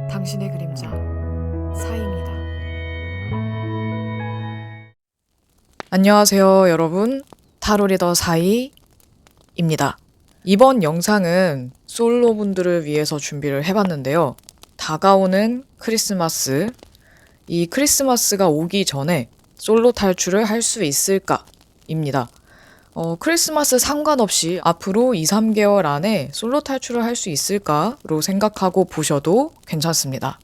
당신의 그림자 사이입니다. 안녕하세요, 여러분. 타로 리더 사이입니다. 이번 영상은 솔로분들을 위해서 준비를 해봤는데요. 다가오는 크리스마스, 이 크리스마스가 오기 전에 솔로 탈출을 할 수 있을까입니다. 크리스마스 상관없이 앞으로 2, 3개월 안에 솔로 탈출을 할 수 있을까로 생각하고 보셔도 괜찮습니다.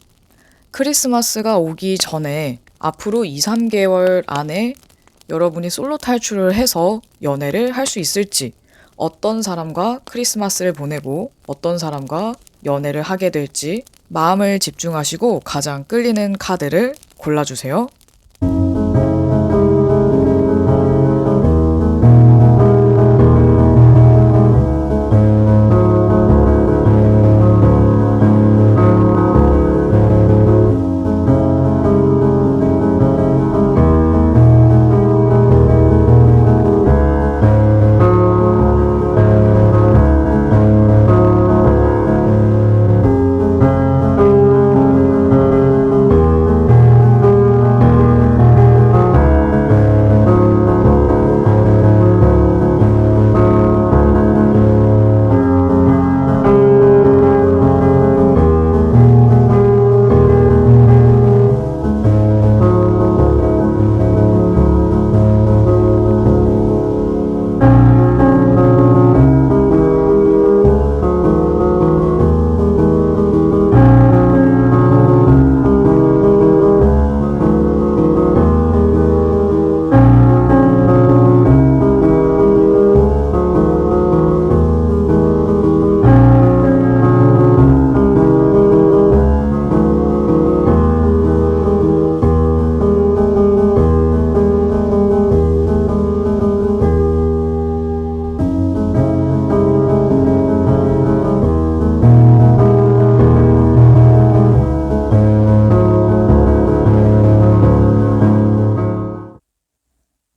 크리스마스가 오기 전에 앞으로 2, 3개월 안에 여러분이 솔로 탈출을 해서 연애를 할 수 있을지, 어떤 사람과 크리스마스를 보내고 어떤 사람과 연애를 하게 될지 마음을 집중하시고 가장 끌리는 카드를 골라주세요.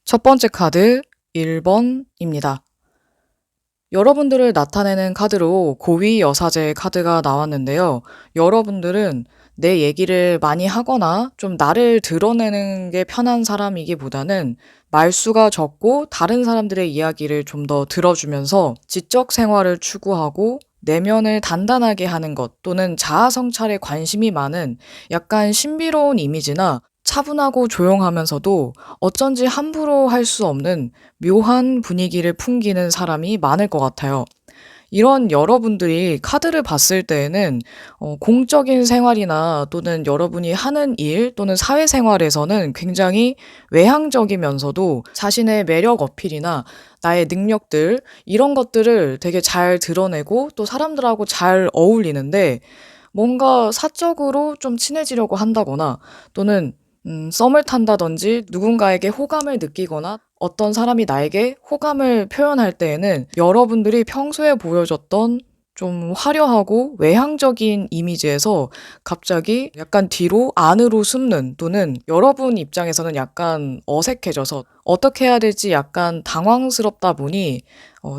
첫 번째 카드 1번입니다. 여러분들을 나타내는 카드로 고위 여사제 카드가 나왔는데요. 여러분들은 내 얘기를 많이 하거나 좀 나를 드러내는 게 편한 사람이기보다는 말수가 적고 다른 사람들의 이야기를 좀 더 들어주면서 지적 생활을 추구하고 내면을 단단하게 하는 것 또는 자아 성찰에 관심이 많은 약간 신비로운 이미지나 차분하고 조용하면서도 어쩐지 함부로 할 수 없는 묘한 분위기를 풍기는 사람이 많을 것 같아요. 이런 여러분들이 카드를 봤을 때에는 공적인 생활이나 또는 여러분이 하는 일 또는 사회생활에서는 굉장히 외향적이면서도 자신의 매력 어필이나 나의 능력들 이런 것들을 되게 잘 드러내고 또 사람들하고 잘 어울리는데 뭔가 사적으로 좀 친해지려고 한다거나 또는 썸을 탄다든지 누군가에게 호감을 느끼거나 어떤 사람이 나에게 호감을 표현할 때에는 여러분들이 평소에 보여줬던 좀 화려하고 외향적인 이미지에서 갑자기 약간 뒤로 안으로 숨는 또는 여러분 입장에서는 약간 어색해져서 어떻게 해야 될지 약간 당황스럽다 보니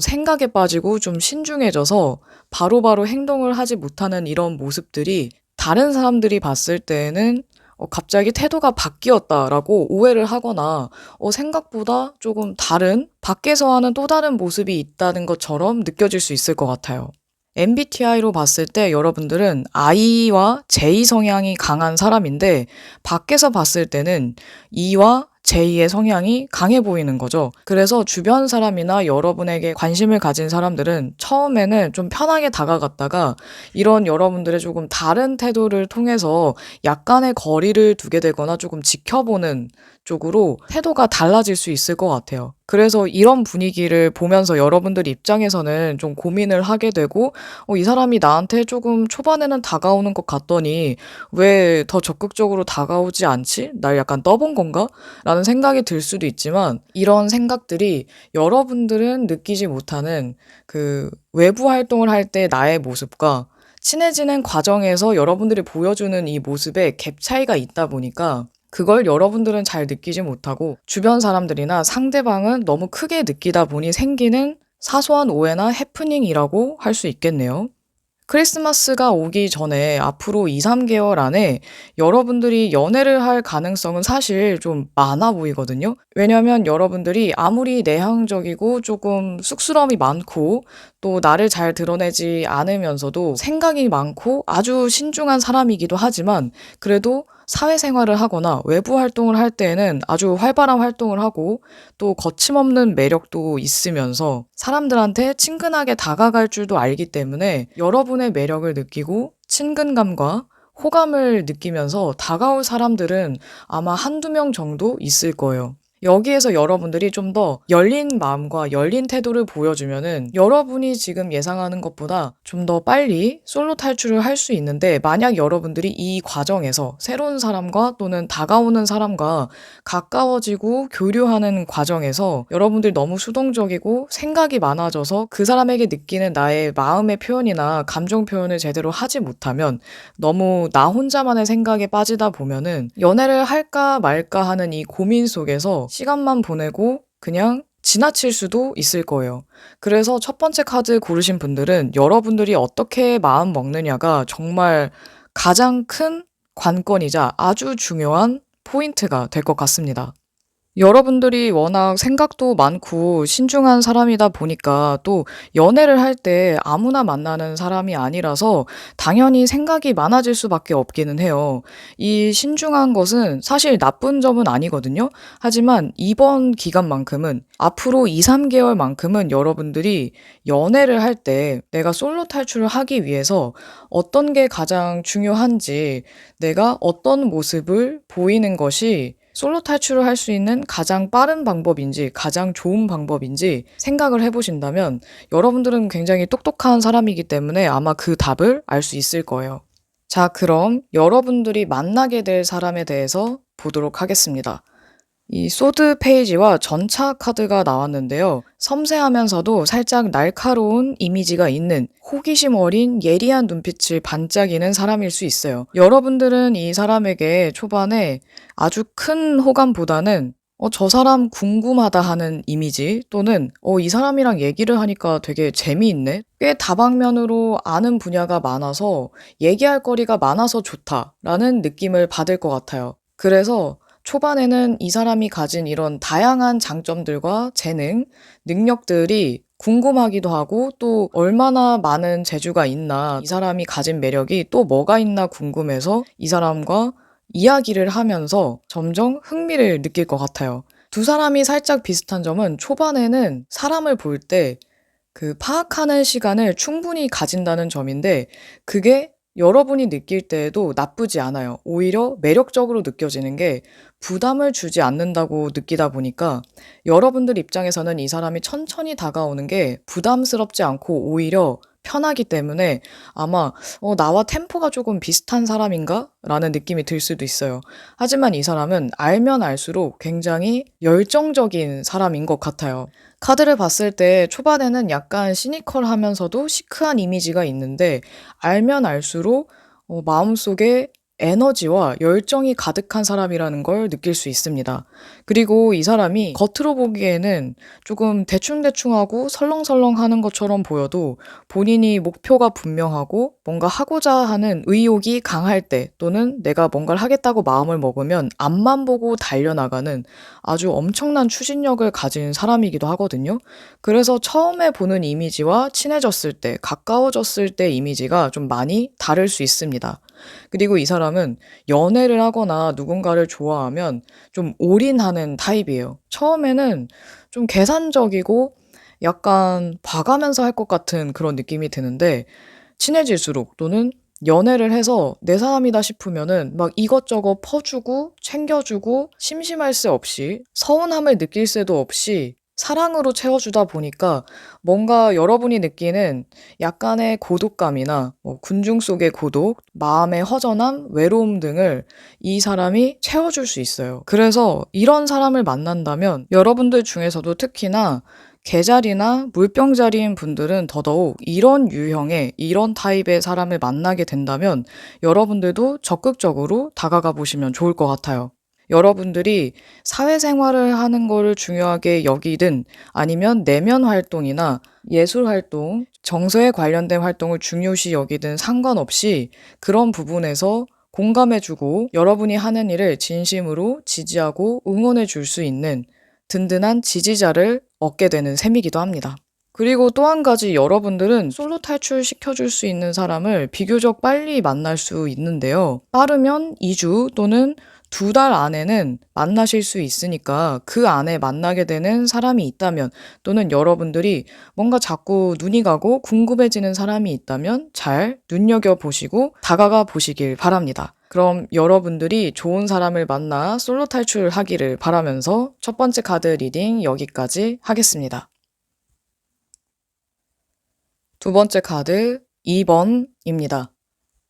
생각에 빠지고 좀 신중해져서 바로바로 행동을 하지 못하는 이런 모습들이 다른 사람들이 봤을 때에는 갑자기 태도가 바뀌었다라고 오해를 하거나 생각보다 조금 다른 밖에서 하는 또 다른 모습이 있다는 것처럼 느껴질 수 있을 것 같아요. MBTI로 봤을 때 여러분들은 I와 J 성향이 강한 사람인데 밖에서 봤을 때는 E와 J의 성향이 강해 보이는 거죠. 그래서 주변 사람이나 여러분에게 관심을 가진 사람들은 처음에는 좀 편하게 다가갔다가 이런 여러분들의 조금 다른 태도를 통해서 약간의 거리를 두게 되거나 조금 지켜보는 쪽으로 태도가 달라질 수 있을 것 같아요. 그래서 이런 분위기를 보면서 여러분들 입장에서는 좀 고민을 하게 되고 이 사람이 나한테 조금 초반에는 다가오는 것 같더니 왜 더 적극적으로 다가오지 않지? 날 약간 떠본 건가? 라는 생각이 들 수도 있지만 이런 생각들이 여러분들은 느끼지 못하는 그 외부 활동을 할 때 나의 모습과 친해지는 과정에서 여러분들이 보여주는 이 모습에 갭 차이가 있다 보니까 그걸 여러분들은 잘 느끼지 못하고 주변 사람들이나 상대방은 너무 크게 느끼다 보니 생기는 사소한 오해나 해프닝이라고 할 수 있겠네요. 크리스마스가 오기 전에 앞으로 2-3개월 안에 여러분들이 연애를 할 가능성은 사실 좀 많아 보이거든요. 왜냐면 여러분들이 아무리 내향적이고 조금 쑥스러움이 많고 또 나를 잘 드러내지 않으면서도 생각이 많고 아주 신중한 사람이기도 하지만 그래도 사회생활을 하거나 외부 활동을 할 때에는 아주 활발한 활동을 하고 또 거침없는 매력도 있으면서 사람들한테 친근하게 다가갈 줄도 알기 때문에 여러분의 매력을 느끼고 친근감과 호감을 느끼면서 다가올 사람들은 아마 한두 명 정도 있을 거예요. 여기에서 여러분들이 좀 더 열린 마음과 열린 태도를 보여주면은 여러분이 지금 예상하는 것보다 좀 더 빨리 솔로 탈출을 할 수 있는데 만약 여러분들이 이 과정에서 새로운 사람과 또는 다가오는 사람과 가까워지고 교류하는 과정에서 여러분들이 너무 수동적이고 생각이 많아져서 그 사람에게 느끼는 나의 마음의 표현이나 감정 표현을 제대로 하지 못하면 너무 나 혼자만의 생각에 빠지다 보면은 연애를 할까 말까 하는 이 고민 속에서 시간만 보내고 그냥 지나칠 수도 있을 거예요. 그래서 첫 번째 카드 고르신 분들은 여러분들이 어떻게 마음 먹느냐가 정말 가장 큰 관건이자 아주 중요한 포인트가 될 것 같습니다. 여러분들이 워낙 생각도 많고 신중한 사람이다 보니까 또 연애를 할 때 아무나 만나는 사람이 아니라서 당연히 생각이 많아질 수밖에 없기는 해요. 이 신중한 것은 사실 나쁜 점은 아니거든요. 하지만 이번 기간만큼은 앞으로 2-3개월만큼은 여러분들이 연애를 할 때 내가 솔로 탈출을 하기 위해서 어떤 게 가장 중요한지 내가 어떤 모습을 보이는 것이 솔로 탈출을 할 수 있는 가장 빠른 방법인지 가장 좋은 방법인지 생각을 해보신다면 여러분들은 굉장히 똑똑한 사람이기 때문에 아마 그 답을 알 수 있을 거예요. 자, 그럼 여러분들이 만나게 될 사람에 대해서 보도록 하겠습니다. 이 소드 페이지와 전차 카드가 나왔는데요. 섬세하면서도 살짝 날카로운 이미지가 있는 호기심 어린 예리한 눈빛을 반짝이는 사람일 수 있어요. 여러분들은 이 사람에게 초반에 아주 큰 호감보다는 저 사람 궁금하다 하는 이미지 또는 이 사람이랑 얘기를 하니까 되게 재미있네. 꽤 다방면으로 아는 분야가 많아서 얘기할 거리가 많아서 좋다라는 느낌을 받을 것 같아요. 그래서 초반에는 이 사람이 가진 이런 다양한 장점들과 재능, 능력들이 궁금하기도 하고 또 얼마나 많은 재주가 있나, 이 사람이 가진 매력이 또 뭐가 있나 궁금해서 이 사람과 이야기를 하면서 점점 흥미를 느낄 것 같아요. 두 사람이 살짝 비슷한 점은 초반에는 사람을 볼 때 그 파악하는 시간을 충분히 가진다는 점인데 그게 여러분이 느낄 때에도 나쁘지 않아요. 오히려 매력적으로 느껴지는 게 부담을 주지 않는다고 느끼다 보니까 여러분들 입장에서는 이 사람이 천천히 다가오는 게 부담스럽지 않고 오히려 편하기 때문에 아마 나와 템포가 조금 비슷한 사람인가? 라는 느낌이 들 수도 있어요. 하지만 이 사람은 알면 알수록 굉장히 열정적인 사람인 것 같아요. 카드를 봤을 때 초반에는 약간 시니컬하면서도 시크한 이미지가 있는데 알면 알수록 마음속에 에너지와 열정이 가득한 사람이라는 걸 느낄 수 있습니다. 그리고 이 사람이 겉으로 보기에는 조금 대충대충하고 설렁설렁하는 것처럼 보여도 본인이 목표가 분명하고 뭔가 하고자 하는 의욕이 강할 때 또는 내가 뭔가를 하겠다고 마음을 먹으면 앞만 보고 달려나가는 아주 엄청난 추진력을 가진 사람이기도 하거든요. 그래서 처음에 보는 이미지와 친해졌을 때, 가까워졌을 때 이미지가 좀 많이 다를 수 있습니다. 그리고 이 사람은 연애를 하거나 누군가를 좋아하면 좀 올인하는 타입이에요. 처음에는 좀 계산적이고 약간 봐가면서 할 것 같은 그런 느낌이 드는데 친해질수록 또는 연애를 해서 내 사람이다 싶으면은 막 이것저것 퍼주고 챙겨주고 심심할 새 없이 서운함을 느낄 새도 없이 사랑으로 채워주다 보니까 뭔가 여러분이 느끼는 약간의 고독감이나 군중 속의 고독, 마음의 허전함, 외로움 등을 이 사람이 채워줄 수 있어요. 그래서 이런 사람을 만난다면 여러분들 중에서도 특히나 개자리나 물병자리인 분들은 더더욱 이런 유형의 이런 타입의 사람을 만나게 된다면 여러분들도 적극적으로 다가가 보시면 좋을 것 같아요. 여러분들이 사회생활을 하는 거를 중요하게 여기든 아니면 내면 활동이나 예술 활동, 정서에 관련된 활동을 중요시 여기든 상관없이 그런 부분에서 공감해주고 여러분이 하는 일을 진심으로 지지하고 응원해 줄 수 있는 든든한 지지자를 얻게 되는 셈이기도 합니다. 그리고 또 한 가지 여러분들은 솔로 탈출 시켜줄 수 있는 사람을 비교적 빨리 만날 수 있는데요. 빠르면 2주 또는 2달 안에는 만나실 수 있으니까 그 안에 만나게 되는 사람이 있다면 또는 여러분들이 뭔가 자꾸 눈이 가고 궁금해지는 사람이 있다면 잘 눈여겨보시고 다가가 보시길 바랍니다. 그럼 여러분들이 좋은 사람을 만나 솔로 탈출하기를 바라면서 첫 번째 카드 리딩 여기까지 하겠습니다. 두 번째 카드 2번입니다.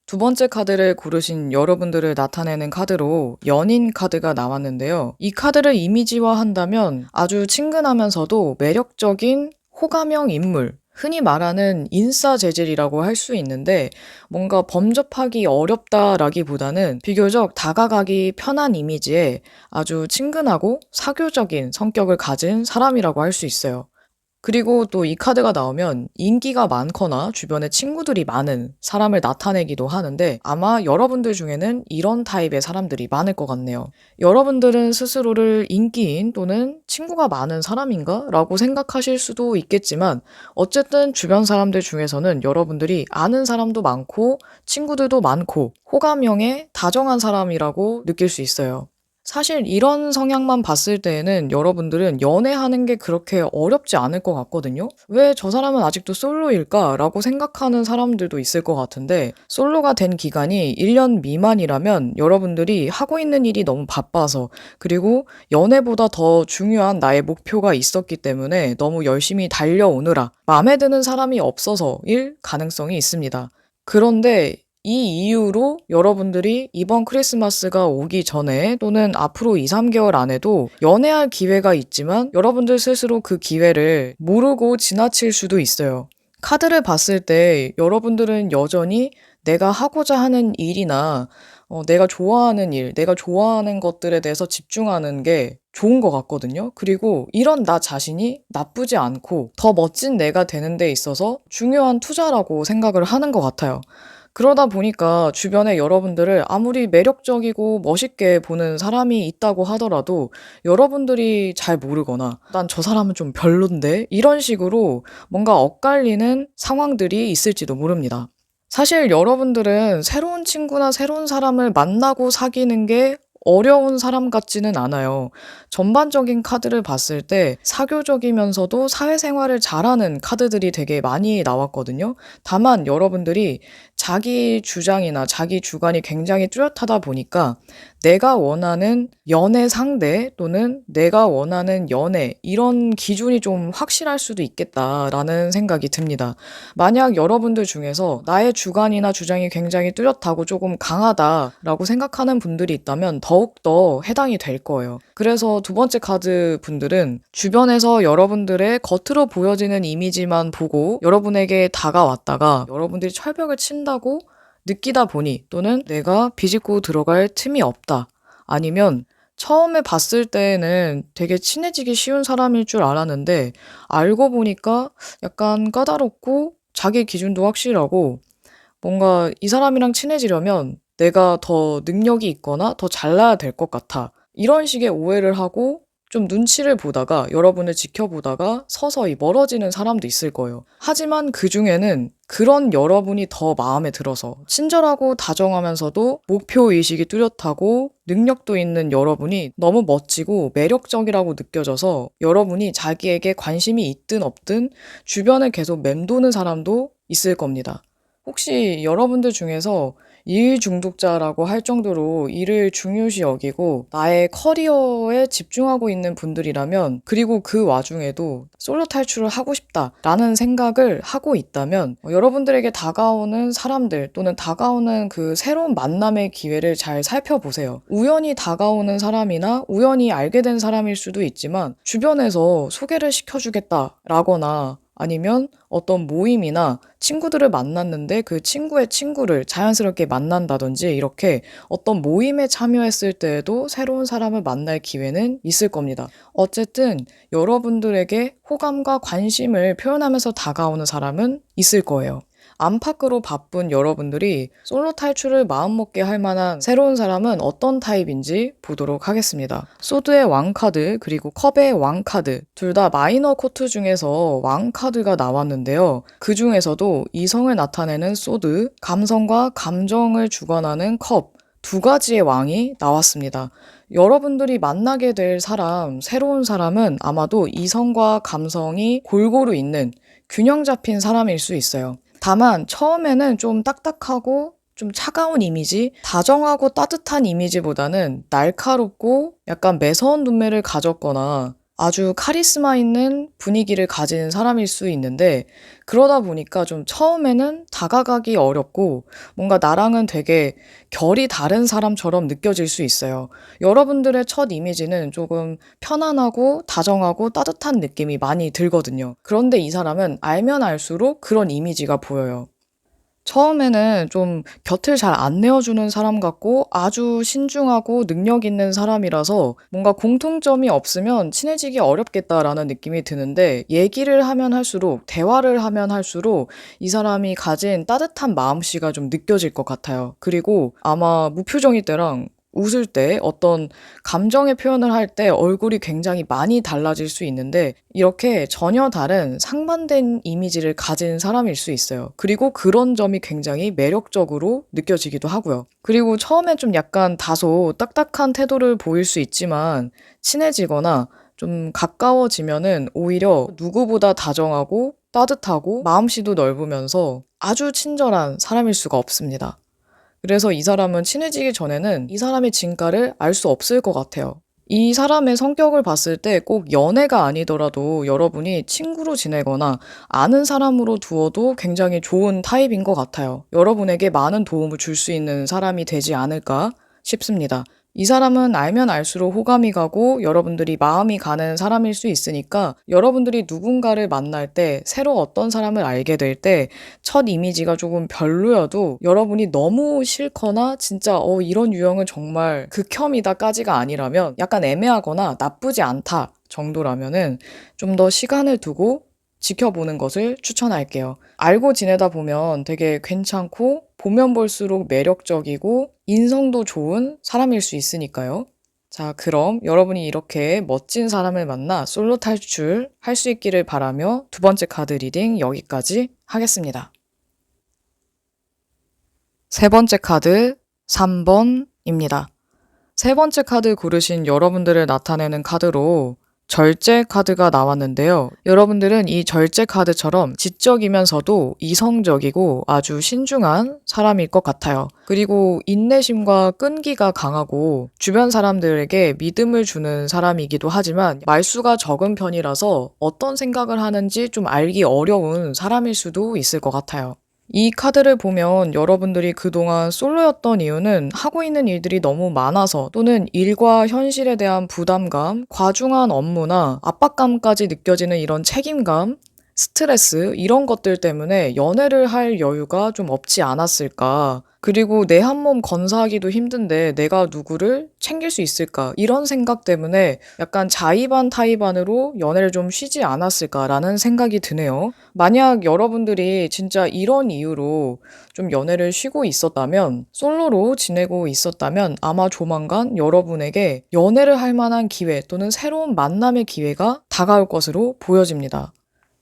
두 번째 카드를 고르신 여러분들을 나타내는 카드로 연인 카드가 나왔는데요. 이 카드를 이미지화한다면 아주 친근하면서도 매력적인 호감형 인물, 흔히 말하는 인싸 재질이라고 할 수 있는데 뭔가 범접하기 어렵다라기보다는 비교적 다가가기 편한 이미지에 아주 친근하고 사교적인 성격을 가진 사람이라고 할 수 있어요. 그리고 또 이 카드가 나오면 인기가 많거나 주변에 친구들이 많은 사람을 나타내기도 하는데 아마 여러분들 중에는 이런 타입의 사람들이 많을 것 같네요. 여러분들은 스스로를 인기인 또는 친구가 많은 사람인가? 라고 생각하실 수도 있겠지만 어쨌든 주변 사람들 중에서는 여러분들이 아는 사람도 많고 친구들도 많고 호감형의 다정한 사람이라고 느낄 수 있어요. 사실 이런 성향만 봤을 때에는 여러분들은 연애하는 게 그렇게 어렵지 않을 것 같거든요. '왜 저 사람은 아직도 솔로일까?'라고 생각하는 사람들도 있을 것 같은데 솔로가 된 기간이 1년 미만이라면 여러분들이 하고 있는 일이 너무 바빠서 그리고 연애보다 더 중요한 나의 목표가 있었기 때문에 너무 열심히 달려오느라 마음에 드는 사람이 없어서일 가능성이 있습니다. 그런데 이 이유로 여러분들이 이번 크리스마스가 오기 전에 또는 앞으로 2-3개월 안에도 연애할 기회가 있지만 여러분들 스스로 그 기회를 모르고 지나칠 수도 있어요. 카드를 봤을 때 여러분들은 여전히 내가 하고자 하는 일이나 내가 좋아하는 일, 내가 좋아하는 것들에 대해서 집중하는 게 좋은 것 같거든요. 그리고 이런 나 자신이 나쁘지 않고 더 멋진 내가 되는 데 있어서 중요한 투자라고 생각을 하는 것 같아요. 그러다 보니까 주변에 여러분들을 아무리 매력적이고 멋있게 보는 사람이 있다고 하더라도 여러분들이 잘 모르거나 '난 저 사람은 좀 별론데?' 이런 식으로 뭔가 엇갈리는 상황들이 있을지도 모릅니다. 사실 여러분들은 새로운 친구나 새로운 사람을 만나고 사귀는 게 어려운 사람 같지는 않아요. 전반적인 카드를 봤을 때 사교적이면서도 사회생활을 잘하는 카드들이 되게 많이 나왔거든요. 다만 여러분들이 자기 주장이나 자기 주관이 굉장히 뚜렷하다 보니까 내가 원하는 연애 상대 또는 내가 원하는 연애 이런 기준이 좀 확실할 수도 있겠다라는 생각이 듭니다. 만약 여러분들 중에서 나의 주관이나 주장이 굉장히 뚜렷하고 조금 강하다라고 생각하는 분들이 있다면 더욱더 해당이 될 거예요. 그래서 두 번째 카드 분들은 주변에서 여러분들의 겉으로 보여지는 이미지만 보고 여러분에게 다가왔다가 여러분들이 철벽을 친다고 느끼다 보니 또는 내가 비집고 들어갈 틈이 없다. 아니면 처음에 봤을 때에는 되게 친해지기 쉬운 사람일 줄 알았는데 알고 보니까 약간 까다롭고 자기 기준도 확실하고 뭔가 이 사람이랑 친해지려면 내가 더 능력이 있거나 더 잘나야 될 것 같아. 이런 식의 오해를 하고 좀 눈치를 보다가 여러분을 지켜보다가 서서히 멀어지는 사람도 있을 거예요. 하지만 그중에는 그런 여러분이 더 마음에 들어서 친절하고 다정하면서도 목표의식이 뚜렷하고 능력도 있는 여러분이 너무 멋지고 매력적이라고 느껴져서 여러분이 자기에게 관심이 있든 없든 주변에 계속 맴도는 사람도 있을 겁니다. 혹시 여러분들 중에서 일 중독자라고 할 정도로 일을 중요시 여기고 나의 커리어에 집중하고 있는 분들이라면 그리고 그 와중에도 솔로 탈출을 하고 싶다라는 생각을 하고 있다면 여러분들에게 다가오는 사람들 또는 다가오는 그 새로운 만남의 기회를 잘 살펴보세요. 우연히 다가오는 사람이나 우연히 알게 된 사람일 수도 있지만 주변에서 소개를 시켜주겠다라거나 아니면 어떤 모임이나 친구들을 만났는데 그 친구의 친구를 자연스럽게 만난다든지 이렇게 어떤 모임에 참여했을 때에도 새로운 사람을 만날 기회는 있을 겁니다. 어쨌든 여러분들에게 호감과 관심을 표현하면서 다가오는 사람은 있을 거예요. 안팎으로 바쁜 여러분들이 솔로 탈출을 마음먹게 할 만한 새로운 사람은 어떤 타입인지 보도록 하겠습니다. 소드의 왕카드 그리고 컵의 왕카드 둘 다 마이너 코트 중에서 왕카드가 나왔는데요. 그 중에서도 이성을 나타내는 소드, 감성과 감정을 주관하는 컵 두 가지의 왕이 나왔습니다. 여러분들이 만나게 될 사람, 새로운 사람은 아마도 이성과 감성이 골고루 있는 균형 잡힌 사람일 수 있어요. 다만 처음에는 좀 딱딱하고 좀 차가운 이미지, 다정하고 따뜻한 이미지보다는 날카롭고 약간 매서운 눈매를 가졌거나 아주 카리스마 있는 분위기를 가진 사람일 수 있는데 그러다 보니까 좀 처음에는 다가가기 어렵고 뭔가 나랑은 되게 결이 다른 사람처럼 느껴질 수 있어요. 여러분들의 첫 이미지는 조금 편안하고 다정하고 따뜻한 느낌이 많이 들거든요. 그런데 이 사람은 알면 알수록 그런 이미지가 보여요. 처음에는 좀 곁을 잘 안 내어주는 사람 같고 아주 신중하고 능력 있는 사람이라서 뭔가 공통점이 없으면 친해지기 어렵겠다라는 느낌이 드는데 얘기를 하면 할수록, 대화를 하면 할수록 이 사람이 가진 따뜻한 마음씨가 좀 느껴질 것 같아요. 그리고 아마 무표정일 때랑 웃을 때 어떤 감정의 표현을 할 때 얼굴이 굉장히 많이 달라질 수 있는데 이렇게 전혀 다른 상반된 이미지를 가진 사람일 수 있어요. 그리고 그런 점이 굉장히 매력적으로 느껴지기도 하고요. 그리고 처음에 좀 약간 다소 딱딱한 태도를 보일 수 있지만 친해지거나 좀 가까워지면은 오히려 누구보다 다정하고 따뜻하고 마음씨도 넓으면서 아주 친절한 사람일 수가 없습니다. 그래서 이 사람은 친해지기 전에는 이 사람의 진가를 알 수 없을 것 같아요. 이 사람의 성격을 봤을 때 꼭 연애가 아니더라도 여러분이 친구로 지내거나 아는 사람으로 두어도 굉장히 좋은 타입인 것 같아요. 여러분에게 많은 도움을 줄 수 있는 사람이 되지 않을까 싶습니다. 이 사람은 알면 알수록 호감이 가고 여러분들이 마음이 가는 사람일 수 있으니까 여러분들이 누군가를 만날 때 새로 어떤 사람을 알게 될 때 첫 이미지가 조금 별로여도 여러분이 너무 싫거나 진짜 이런 유형은 정말 극혐이다까지가 아니라면 약간 애매하거나 나쁘지 않다 정도라면은 좀 더 시간을 두고 지켜보는 것을 추천할게요. 알고 지내다 보면 되게 괜찮고 보면 볼수록 매력적이고 인성도 좋은 사람일 수 있으니까요. 자, 그럼 여러분이 이렇게 멋진 사람을 만나 솔로 탈출할 수 있기를 바라며 두 번째 카드 리딩 여기까지 하겠습니다. 세 번째 카드 3번입니다. 세 번째 카드 고르신 여러분들을 나타내는 카드로 절제 카드가 나왔는데요. 여러분들은 이 절제 카드처럼 지적이면서도 이성적이고 아주 신중한 사람일 것 같아요. 그리고 인내심과 끈기가 강하고 주변 사람들에게 믿음을 주는 사람이기도 하지만 말수가 적은 편이라서 어떤 생각을 하는지 좀 알기 어려운 사람일 수도 있을 것 같아요. 이 카드를 보면 여러분들이 그동안 솔로였던 이유는 하고 있는 일들이 너무 많아서 또는 일과 현실에 대한 부담감, 과중한 업무나 압박감까지 느껴지는 이런 책임감, 스트레스 이런 것들 때문에 연애를 할 여유가 좀 없지 않았을까. 그리고 내 한 몸 건사하기도 힘든데 내가 누구를 챙길 수 있을까? 이런 생각 때문에 약간 자의반 타의반으로 연애를 좀 쉬지 않았을까라는 생각이 드네요. 만약 여러분들이 진짜 이런 이유로 좀 연애를 쉬고 있었다면, 솔로로 지내고 있었다면 아마 조만간 여러분에게 연애를 할 만한 기회 또는 새로운 만남의 기회가 다가올 것으로 보여집니다.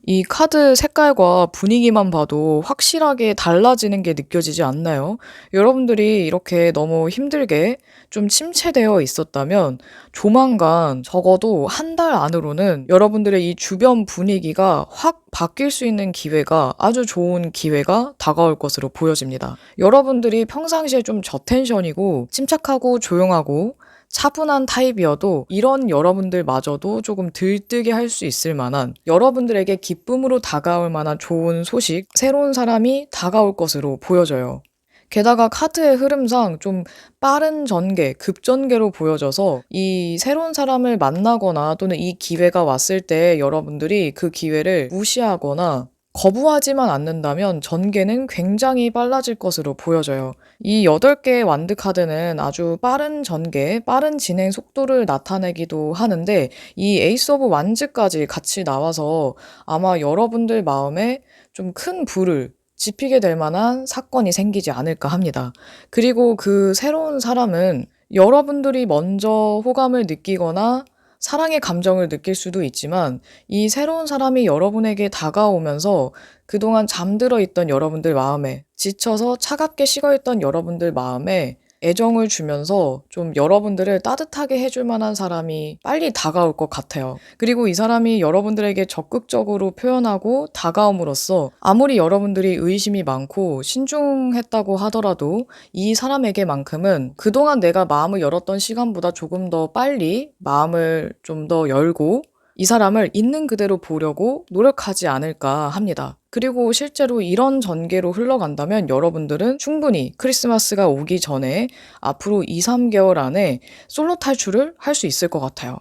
이 카드 색깔과 분위기만 봐도 확실하게 달라지는 게 느껴지지 않나요? 여러분들이 이렇게 너무 힘들게 좀 침체되어 있었다면 조만간 적어도 한 달 안으로는 여러분들의 이 주변 분위기가 확 바뀔 수 있는 기회가 아주 좋은 기회가 다가올 것으로 보여집니다. 여러분들이 평상시에 좀 저텐션이고 침착하고 조용하고 차분한 타입이어도 이런 여러분들마저도 조금 들뜨게 할 수 있을 만한 여러분들에게 기쁨으로 다가올 만한 좋은 소식, 새로운 사람이 다가올 것으로 보여져요. 게다가 카드의 흐름상 좀 빠른 전개, 급전개로 보여져서 이 새로운 사람을 만나거나 또는 이 기회가 왔을 때 여러분들이 그 기회를 무시하거나 거부하지만 않는다면 전개는 굉장히 빨라질 것으로 보여져요. 이 8개의 완드 카드는 아주 빠른 전개, 빠른 진행 속도를 나타내기도 하는데 이 에이스 오브 완즈까지 같이 나와서 아마 여러분들 마음에 좀 큰 불을 지피게 될 만한 사건이 생기지 않을까 합니다. 그리고 그 새로운 사람은 여러분들이 먼저 호감을 느끼거나 사랑의 감정을 느낄 수도 있지만 이 새로운 사람이 여러분에게 다가오면서 그동안 잠들어 있던 여러분들 마음에 지쳐서 차갑게 식어 있던 여러분들 마음에 애정을 주면서 좀 여러분들을 따뜻하게 해줄 만한 사람이 빨리 다가올 것 같아요. 그리고 이 사람이 여러분들에게 적극적으로 표현하고 다가옴으로써 아무리 여러분들이 의심이 많고 신중했다고 하더라도 이 사람에게만큼은 그동안 내가 마음을 열었던 시간보다 조금 더 빨리 마음을 좀 더 열고 이 사람을 있는 그대로 보려고 노력하지 않을까 합니다. 그리고 실제로 이런 전개로 흘러간다면 여러분들은 충분히 크리스마스가 오기 전에 앞으로 2, 3개월 안에 솔로 탈출을 할 수 있을 것 같아요.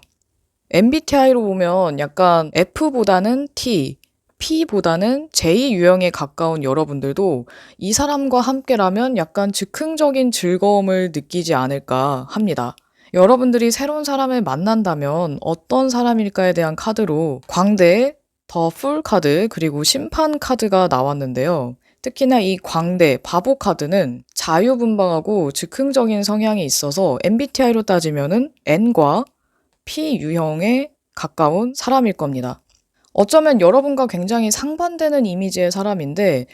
MBTI로 보면 약간 F보다는 T, P보다는 J 유형에 가까운 여러분들도 이 사람과 함께라면 약간 즉흥적인 즐거움을 느끼지 않을까 합니다. 여러분들이 새로운 사람을 만난다면 어떤 사람일까에 대한 카드로 광대, 더 풀 카드, 그리고 심판 카드가 나왔는데요. 특히나 이 광대, 바보 카드는 자유분방하고 즉흥적인 성향이 있어서 MBTI로 따지면은 N과 P 유형에 가까운 사람일 겁니다. 어쩌면 여러분과 굉장히 상반되는 이미지의 사람인데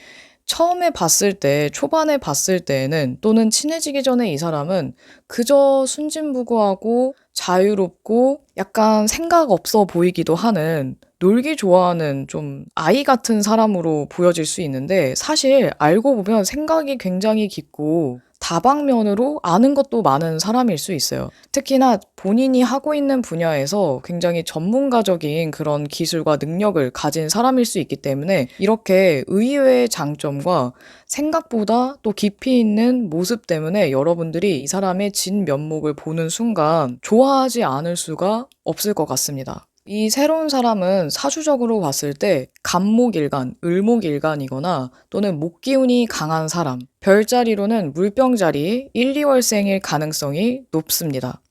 처음에 봤을 때, 초반에 봤을 때에는 또는 친해지기 전에 이 사람은 그저 순진무구하고 자유롭고 약간 생각 없어 보이기도 하는 놀기 좋아하는 좀 아이 같은 사람으로 보여질 수 있는데 사실 알고 보면 생각이 굉장히 깊고 다방면으로 아는 것도 많은 사람일 수 있어요. 특히나 본인이 하고 있는 분야에서 굉장히 전문가적인 그런 기술과 능력을 가진 사람일 수 있기 때문에 이렇게 의외의 장점과 생각보다 또 깊이 있는 모습 때문에 여러분들이 이 사람의 진면목을 보는 순간 좋아하지 않을 수가 없을 것 같습니다. 이 새로운 사람은 사주적으로 봤을 때 간목일간, 을목일간이거나 또는 목기운이 강한 사람, 별자리로는 물병자리 1, 2월생일 가능성이 높습니다.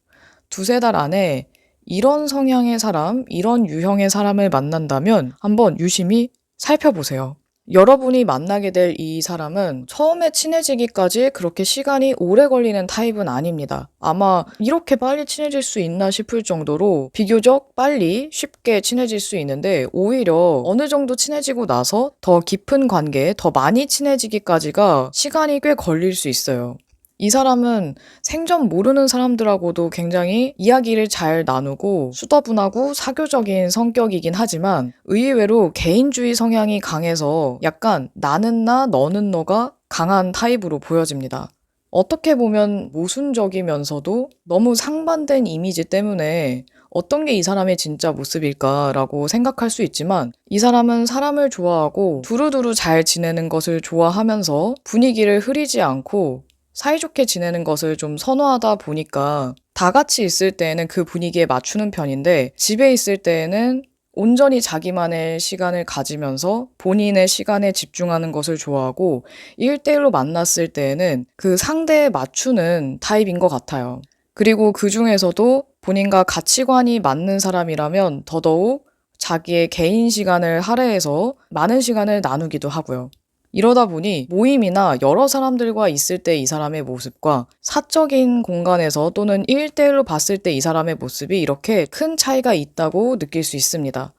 두세 달 안에 이런 성향의 사람, 이런 유형의 사람을 만난다면 한번 유심히 살펴보세요. 여러분이 만나게 될 이 사람은 처음에 친해지기까지 그렇게 시간이 오래 걸리는 타입은 아닙니다. 아마 이렇게 빨리 친해질 수 있나 싶을 정도로 비교적 빨리 쉽게 친해질 수 있는데 오히려 어느 정도 친해지고 나서 더 깊은 관계, 더 많이 친해지기까지가 시간이 꽤 걸릴 수 있어요. 이 사람은 생전 모르는 사람들하고도 굉장히 이야기를 잘 나누고 수더분하고 사교적인 성격이긴 하지만 의외로 개인주의 성향이 강해서 약간 나는 나 너는 너가 강한 타입으로 보여집니다. 어떻게 보면 모순적이면서도 너무 상반된 이미지 때문에 어떤 게 이 사람의 진짜 모습일까라고 생각할 수 있지만 이 사람은 사람을 좋아하고 두루두루 잘 지내는 것을 좋아하면서 분위기를 흐리지 않고 사이좋게 지내는 것을 좀 선호하다 보니까 다 같이 있을 때에는 그 분위기에 맞추는 편인데 집에 있을 때에는 온전히 자기만의 시간을 가지면서 본인의 시간에 집중하는 것을 좋아하고 1대1로 만났을 때에는 그 상대에 맞추는 타입인 것 같아요. 그리고 그 중에서도 본인과 가치관이 맞는 사람이라면 더더욱 자기의 개인 시간을 할애해서 많은 시간을 나누기도 하고요. 이러다 보니 모임이나 여러 사람들과 있을 때 이 사람의 모습과 사적인 공간에서 또는 1대1로 봤을 때 이 사람의 모습이 이렇게 큰 차이가 있다고 느낄 수 있습니다.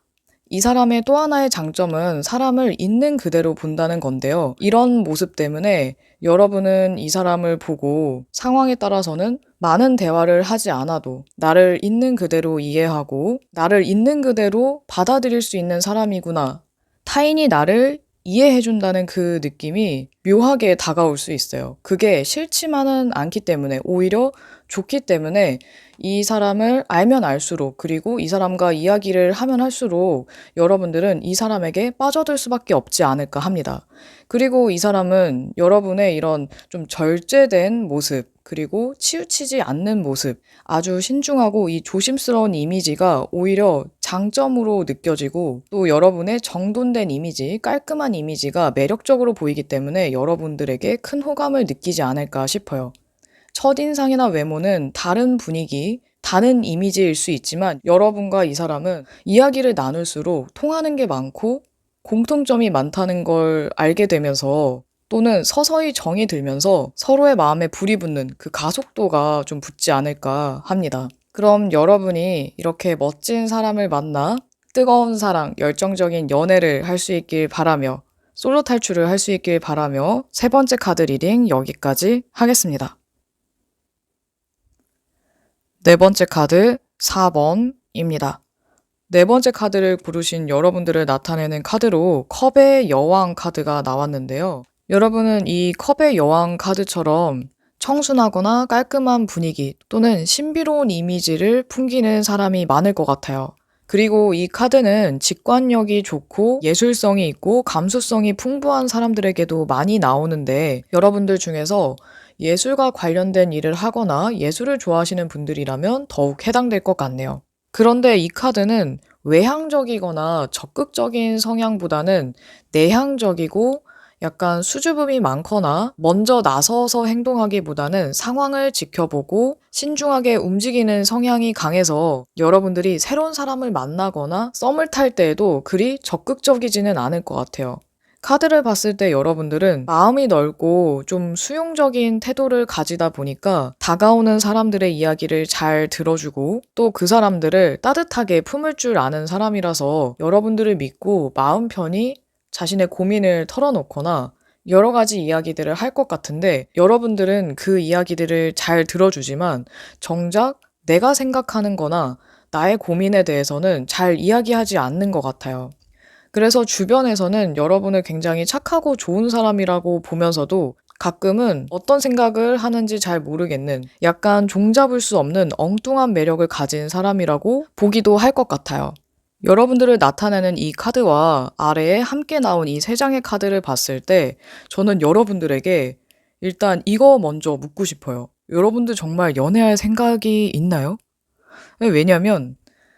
이 사람의 또 하나의 장점은 사람을 있는 그대로 본다는 건데요. 이런 모습 때문에 여러분은 이 사람을 보고 상황에 따라서는 많은 대화를 하지 않아도 나를 있는 그대로 이해하고 나를 있는 그대로 받아들일 수 있는 사람이구나. 타인이 나를 이해해준다는 그 느낌이 묘하게 다가올 수 있어요. 그게 싫지만은 않기 때문에 오히려 좋기 때문에 이 사람을 알면 알수록 그리고 이 사람과 이야기를 하면 할수록 여러분들은 이 사람에게 빠져들 수밖에 없지 않을까 합니다. 그리고 이 사람은 여러분의 이런 좀 절제된 모습 그리고 치우치지 않는 모습 아주 신중하고 이 조심스러운 이미지가 오히려 장점으로 느껴지고 또 여러분의 정돈된 이미지, 깔끔한 이미지가 매력적으로 보이기 때문에 여러분들에게 큰 호감을 느끼지 않을까 싶어요. 첫인상이나 외모는 다른 분위기, 다른 이미지일 수 있지만 여러분과 이 사람은 이야기를 나눌수록 통하는 게 많고 공통점이 많다는 걸 알게 되면서 또는 서서히 정이 들면서 서로의 마음에 불이 붙는 그 가속도가 좀 붙지 않을까 합니다. 그럼 여러분이 이렇게 멋진 사람을 만나 뜨거운 사랑, 열정적인 연애를 할 수 있길 바라며 솔로 탈출을 할 수 있길 바라며 세 번째 카드 리딩 여기까지 하겠습니다. 네 번째 카드 4번입니다. 네 번째 카드를 고르신 여러분들을 나타내는 카드로 컵의 여왕 카드가 나왔는데요. 여러분은 이 컵의 여왕 카드처럼 청순하거나 깔끔한 분위기 또는 신비로운 이미지를 풍기는 사람이 많을 것 같아요. 그리고 이 카드는 직관력이 좋고 예술성이 있고 감수성이 풍부한 사람들에게도 많이 나오는데 여러분들 중에서 예술과 관련된 일을 하거나 예술을 좋아하시는 분들이라면 더욱 해당될 것 같네요. 그런데 이 카드는 외향적이거나 적극적인 성향보다는 내향적이고 약간 수줍음이 많거나 먼저 나서서 행동하기보다는 상황을 지켜보고 신중하게 움직이는 성향이 강해서 여러분들이 새로운 사람을 만나거나 썸을 탈 때에도 그리 적극적이지는 않을 것 같아요. 카드를 봤을 때 여러분들은 마음이 넓고 좀 수용적인 태도를 가지다 보니까 다가오는 사람들의 이야기를 잘 들어주고 또 그 사람들을 따뜻하게 품을 줄 아는 사람이라서 여러분들을 믿고 마음 편히 자신의 고민을 털어놓거나 여러 가지 이야기들을 할 것 같은데 여러분들은 그 이야기들을 잘 들어주지만 정작 내가 생각하는 거나 나의 고민에 대해서는 잘 이야기하지 않는 것 같아요. 그래서 주변에서는 여러분을 굉장히 착하고 좋은 사람이라고 보면서도 가끔은 어떤 생각을 하는지 잘 모르겠는 약간 종잡을 수 없는 엉뚱한 매력을 가진 사람이라고 보기도 할 것 같아요. 여러분들을 나타내는 이 카드와 아래에 함께 나온 이 세 장의 카드를 봤을 때 저는 여러분들에게 일단 이거 먼저 묻고 싶어요. 여러분들 정말 연애할 생각이 있나요? 왜냐면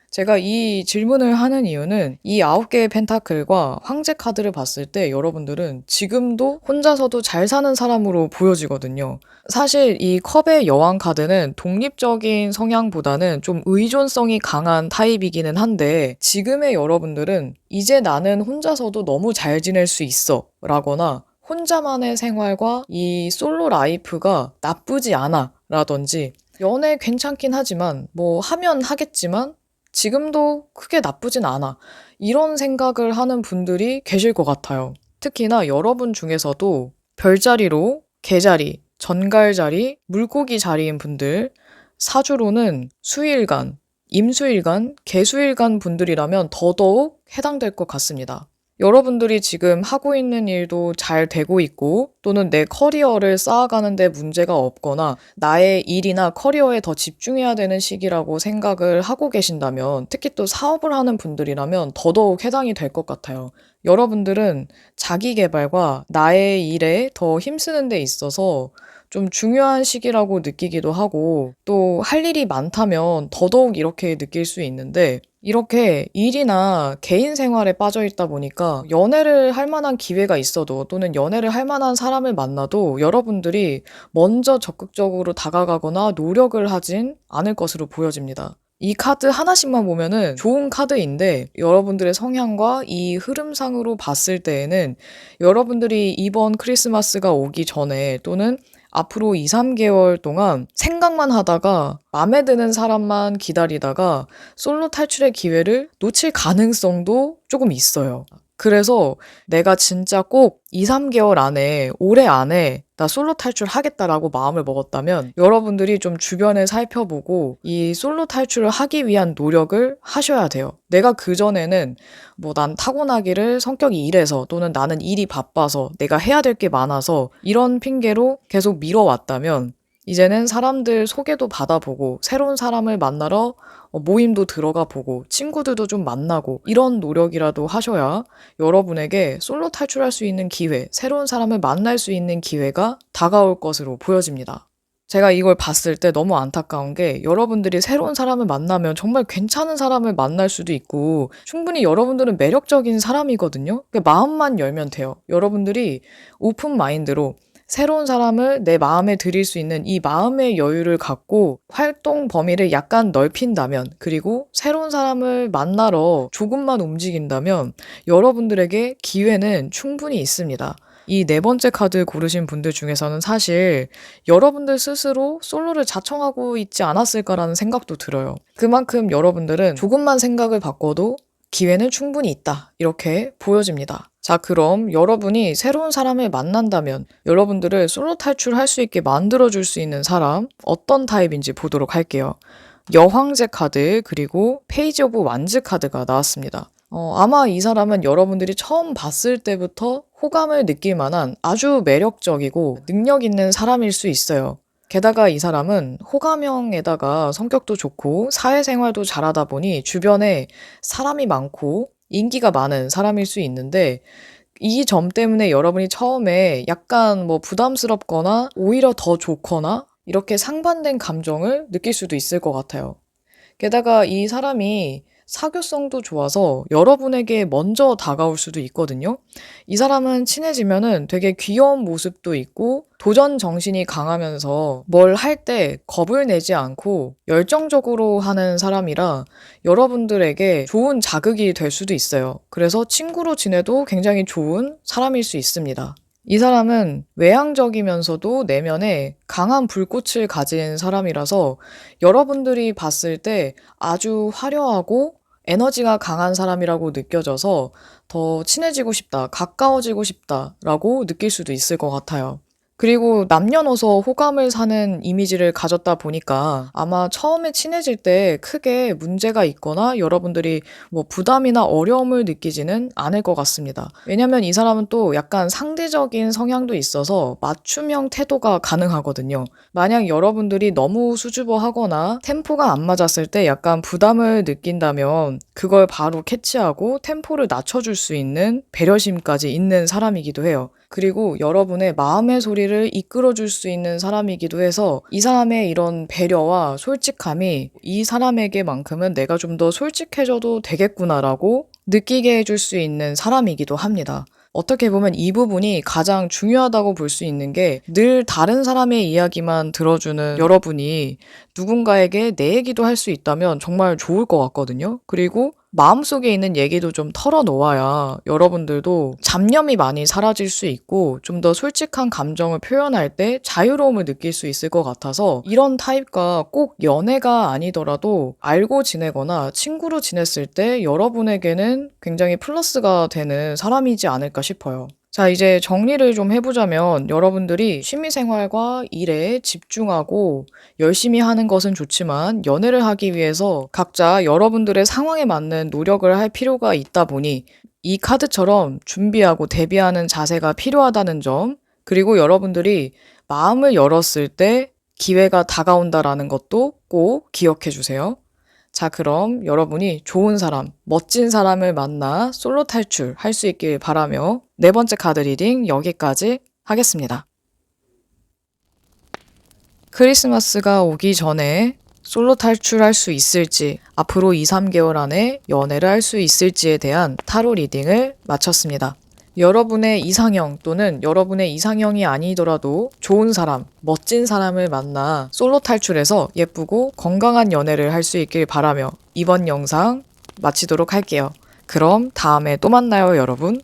제가 이 질문을 하는 이유는 이 9개의 펜타클과 황제 카드를 봤을 때 여러분들은 지금도 혼자서도 잘 사는 사람으로 보여지거든요. 사실 이 컵의 여왕 카드는 독립적인 성향보다는 좀 의존성이 강한 타입이기는 한데 지금의 여러분들은 이제 나는 혼자서도 너무 잘 지낼 수 있어 라거나 혼자만의 생활과 이 솔로 라이프가 나쁘지 않아 라든지 연애 괜찮긴 하지만 뭐 하면 하겠지만 지금도 크게 나쁘진 않아. 이런 생각을 하는 분들이 계실 것 같아요. 특히나 여러분 중에서도 별자리로 개자리, 전갈자리, 물고기 자리인 분들, 사주로는 수일간, 임수일간, 개수일간 분들이라면 더더욱 해당될 것 같습니다. 여러분들이 지금 하고 있는 일도 잘 되고 있고 또는 내 커리어를 쌓아가는데 문제가 없거나 나의 일이나 커리어에 더 집중해야 되는 시기라고 생각을 하고 계신다면 특히 또 사업을 하는 분들이라면 더더욱 해당이 될 것 같아요. 여러분들은 자기 개발과 나의 일에 더 힘쓰는 데 있어서 좀 중요한 시기라고 느끼기도 하고 또 할 일이 많다면 더더욱 이렇게 느낄 수 있는데 이렇게 일이나 개인 생활에 빠져 있다 보니까 연애를 할 만한 기회가 있어도 또는 연애를 할 만한 사람을 만나도 여러분들이 먼저 적극적으로 다가가거나 노력을 하진 않을 것으로 보여집니다. 이 카드 하나씩만 보면은 좋은 카드인데 여러분들의 성향과 이 흐름상으로 봤을 때에는 여러분들이 이번 크리스마스가 오기 전에 또는 앞으로 2-3개월 동안 생각만 하다가 마음에 드는 사람만 기다리다가 솔로 탈출의 기회를 놓칠 가능성도 조금 있어요. 그래서 내가 진짜 꼭 2-3개월 안에, 올해 안에 나 솔로 탈출하겠다라고 마음을 먹었다면 여러분들이 좀 주변을 살펴보고 이 솔로 탈출을 하기 위한 노력을 하셔야 돼요. 내가 그전에는 뭐 난 타고나기를 성격이 이래서 또는 나는 일이 바빠서 내가 해야 될 게 많아서 이런 핑계로 계속 미뤄왔다면 이제는 사람들 소개도 받아보고 새로운 사람을 만나러 모임도 들어가 보고 친구들도 좀 만나고 이런 노력이라도 하셔야 여러분에게 솔로 탈출할 수 있는 기회, 새로운 사람을 만날 수 있는 기회가 다가올 것으로 보여집니다. 제가 이걸 봤을 때 너무 안타까운 게 여러분들이 새로운 사람을 만나면 정말 괜찮은 사람을 만날 수도 있고 충분히 여러분들은 매력적인 사람이거든요. 마음만 열면 돼요. 여러분들이 오픈 마인드로 새로운 사람을 내 마음에 들일 수 있는 이 마음의 여유를 갖고 활동 범위를 약간 넓힌다면 그리고 새로운 사람을 만나러 조금만 움직인다면 여러분들에게 기회는 충분히 있습니다. 이 네 번째 카드 고르신 분들 중에서는 사실 여러분들 스스로 솔로를 자청하고 있지 않았을까라는 생각도 들어요. 그만큼 여러분들은 조금만 생각을 바꿔도 기회는 충분히 있다. 이렇게 보여집니다. 자, 그럼 여러분이 새로운 사람을 만난다면 여러분들을 솔로 탈출할 수 있게 만들어줄 수 있는 사람 어떤 타입인지 보도록 할게요. 여황제 카드 그리고 페이지 오브 완즈 카드가 나왔습니다. 아마 이 사람은 여러분들이 처음 봤을 때부터 호감을 느낄 만한 아주 매력적이고 능력 있는 사람일 수 있어요. 게다가 이 사람은 호감형에다가 성격도 좋고 사회생활도 잘하다 보니 주변에 사람이 많고 인기가 많은 사람일 수 있는데 이 점 때문에 여러분이 처음에 약간 부담스럽거나 오히려 더 좋거나 이렇게 상반된 감정을 느낄 수도 있을 것 같아요. 게다가 이 사람이 사교성도 좋아서 여러분에게 먼저 다가올 수도 있거든요. 이 사람은 친해지면은 되게 귀여운 모습도 있고 도전 정신이 강하면서 뭘 할 때 겁을 내지 않고 열정적으로 하는 사람이라 여러분들에게 좋은 자극이 될 수도 있어요. 그래서 친구로 지내도 굉장히 좋은 사람일 수 있습니다. 이 사람은 외향적이면서도 내면에 강한 불꽃을 가진 사람이라서 여러분들이 봤을 때 아주 화려하고 에너지가 강한 사람이라고 느껴져서 더 친해지고 싶다, 가까워지고 싶다라고 느낄 수도 있을 것 같아요. 그리고 남녀노소 호감을 사는 이미지를 가졌다 보니까 아마 처음에 친해질 때 크게 문제가 있거나 여러분들이 부담이나 어려움을 느끼지는 않을 것 같습니다. 왜냐면 이 사람은 또 약간 상대적인 성향도 있어서 맞춤형 태도가 가능하거든요. 만약 여러분들이 너무 수줍어하거나 템포가 안 맞았을 때 약간 부담을 느낀다면 그걸 바로 캐치하고 템포를 낮춰줄 수 있는 배려심까지 있는 사람이기도 해요. 그리고 여러분의 마음의 소리를 이끌어줄 수 있는 사람이기도 해서 이 사람의 이런 배려와 솔직함이 이 사람에게만큼은 내가 좀 더 솔직해져도 되겠구나라고 느끼게 해줄 수 있는 사람이기도 합니다. 어떻게 보면 이 부분이 가장 중요하다고 볼 수 있는 게 늘 다른 사람의 이야기만 들어주는 여러분이 누군가에게 내 얘기도 할 수 있다면 정말 좋을 것 같거든요. 그리고 마음속에 있는 얘기도 좀 털어놓아야 여러분들도 잡념이 많이 사라질 수 있고 좀 더 솔직한 감정을 표현할 때 자유로움을 느낄 수 있을 것 같아서 이런 타입과 꼭 연애가 아니더라도 알고 지내거나 친구로 지냈을 때 여러분에게는 굉장히 플러스가 되는 사람이지 않을까 싶어요. 자, 이제 정리를 좀 해보자면 여러분들이 취미생활과 일에 집중하고 열심히 하는 것은 좋지만 연애를 하기 위해서 각자 여러분들의 상황에 맞는 노력을 할 필요가 있다 보니 이 카드처럼 준비하고 대비하는 자세가 필요하다는 점, 그리고 여러분들이 마음을 열었을 때 기회가 다가온다라는 것도 꼭 기억해 주세요. 자, 그럼 여러분이 좋은 사람, 멋진 사람을 만나 솔로 탈출할 수 있길 바라며 네 번째 카드 리딩 여기까지 하겠습니다. 크리스마스가 오기 전에 솔로 탈출할 수 있을지, 앞으로 2, 3개월 안에 연애를 할 수 있을지에 대한 타로 리딩을 마쳤습니다. 여러분의 이상형 또는 여러분의 이상형이 아니더라도 좋은 사람, 멋진 사람을 만나 솔로 탈출해서 예쁘고 건강한 연애를 할 수 있길 바라며 이번 영상 마치도록 할게요. 그럼 다음에 또 만나요, 여러분.